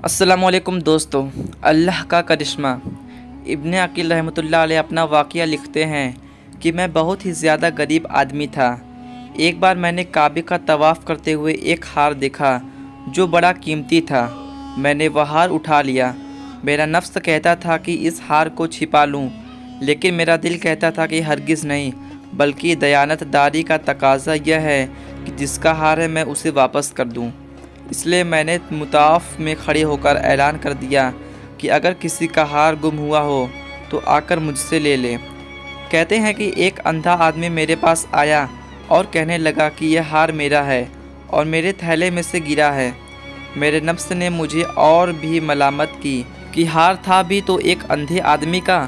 अस्सलामुअलैकुम दोस्तों, अल्लाह का करिश्मा। इब्न अकील रहमतुल्लाह अलैह अपना वाक़या लिखते हैं कि मैं बहुत ही ज़्यादा गरीब आदमी था। एक बार मैंने काबे का तवाफ़ करते हुए एक हार देखा जो बड़ा कीमती था। मैंने वह हार उठा लिया। मेरा नफ्स कहता था कि इस हार को छिपा लूं, लेकिन मेरा दिल कहता था कि हरगिज़ नहीं, बल्कि दयानतदारी का तकाज़ा यह है कि जिसका हार है मैं उसे वापस कर दूं। इसलिए मैंने मुताफ में खड़े होकर ऐलान कर दिया कि अगर किसी का हार गुम हुआ हो तो आकर मुझसे ले ले। कहते हैं कि एक अंधा आदमी मेरे पास आया और कहने लगा कि यह हार मेरा है और मेरे थैले में से गिरा है। मेरे नफ्स ने मुझे और भी मलामत की कि हार था भी तो एक अंधे आदमी का,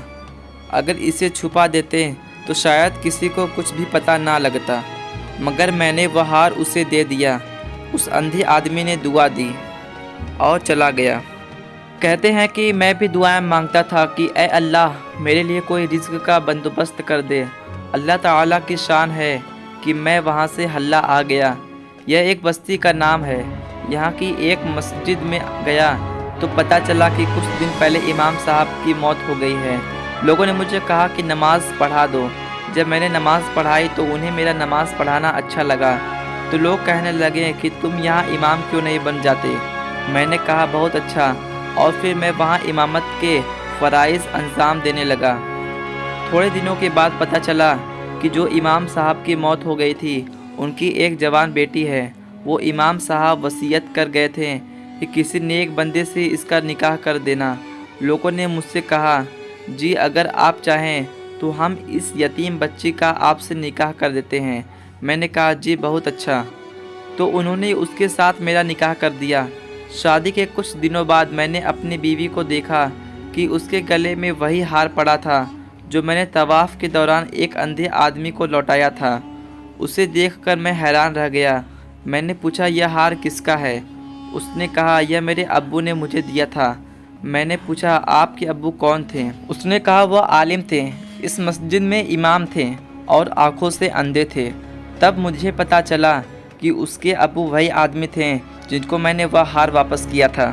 अगर इसे छुपा देते तो शायद किसी को कुछ भी पता ना लगता। मगर मैंने वह हार उसे दे दिया। उस अंधे आदमी ने दुआ दी और चला गया। कहते हैं कि मैं भी दुआएं मांगता था कि ए अल्लाह, मेरे लिए कोई रिज़्क़ का बंदोबस्त कर दे। अल्लाह ताला की शान है कि मैं वहां से हल्ला आ गया। यह एक बस्ती का नाम है। यहाँ की एक मस्जिद में गया तो पता चला कि कुछ दिन पहले इमाम साहब की मौत हो गई है। लोगों ने मुझे कहा कि नमाज़ पढ़ा दो। जब मैंने नमाज़ पढ़ाई तो उन्हें मेरा नमाज़ पढ़ाना अच्छा लगा, तो लोग कहने लगे कि तुम यहाँ इमाम क्यों नहीं बन जाते। मैंने कहा बहुत अच्छा, और फिर मैं वहाँ इमामत के फ़राइज़ अंजाम देने लगा। थोड़े दिनों के बाद पता चला कि जो इमाम साहब की मौत हो गई थी उनकी एक जवान बेटी है। वो इमाम साहब वसीयत कर गए थे कि किसी नेक बंदे से इसका निकाह कर देना। लोगों ने मुझसे कहा, जी अगर आप चाहें तो हम इस यतीम बच्ची का आपसे निकाह कर देते हैं। मैंने कहा जी बहुत अच्छा। तो उन्होंने उसके साथ मेरा निकाह कर दिया। शादी के कुछ दिनों बाद मैंने अपनी बीवी को देखा कि उसके गले में वही हार पड़ा था जो मैंने तवाफ़ के दौरान एक अंधे आदमी को लौटाया था। उसे देखकर मैं हैरान रह गया। मैंने पूछा यह हार किसका है? उसने कहा यह मेरे अब्बू ने मुझे दिया था। मैंने पूछा आपके अब्बू कौन थे? उसने कहा वह आलिम थे, इस मस्जिद में इमाम थे और आँखों से अंधे थे। तब मुझे पता चला कि उसके अब्बू वही आदमी थे जिनको मैंने वह हार वापस किया था।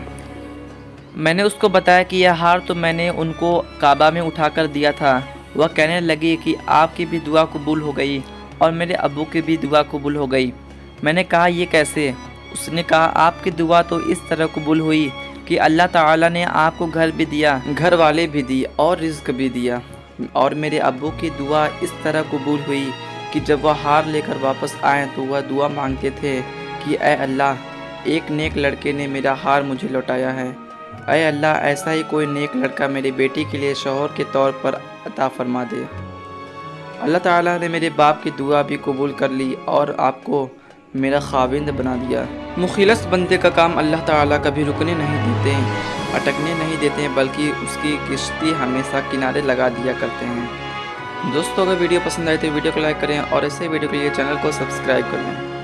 मैंने उसको बताया कि यह हार तो मैंने उनको काबा में उठाकर दिया था। वह कहने लगी कि आपकी भी दुआ कबूल हो गई और मेरे अब्बू की भी दुआ कबूल हो गई। मैंने कहा ये कैसे? उसने कहा आपकी दुआ तो इस तरह कबूल हुई कि अल्लाह ताला ने आपको घर भी दिया, घर वाले भी दिए और रिज़्क़ भी दिया। और मेरे अब्बू की दुआ इस तरह कबूल हुई कि जब वह हार लेकर वापस आए तो वह दुआ मांगते थे कि ए अल्लाह, एक नेक लड़के ने मेरा हार मुझे लौटाया है। ए अल्लाह, ऐसा ही कोई नेक लड़का मेरी बेटी के लिए शौहर के तौर पर अता फरमा दे। अल्लाह ताला ने मेरे बाप की दुआ भी कबूल कर ली और आपको मेरा खाविंद बना दिया। मुखलिस बंदे का काम अल्लाह ताला कभी रुकने नहीं देते, अटकने नहीं देते, बल्कि उसकी किश्ती हमेशा किनारे लगा दिया करते हैं। दोस्तों अगर वीडियो पसंद आए तो वीडियो को लाइक करें और ऐसे वीडियो के लिए चैनल को सब्सक्राइब करें।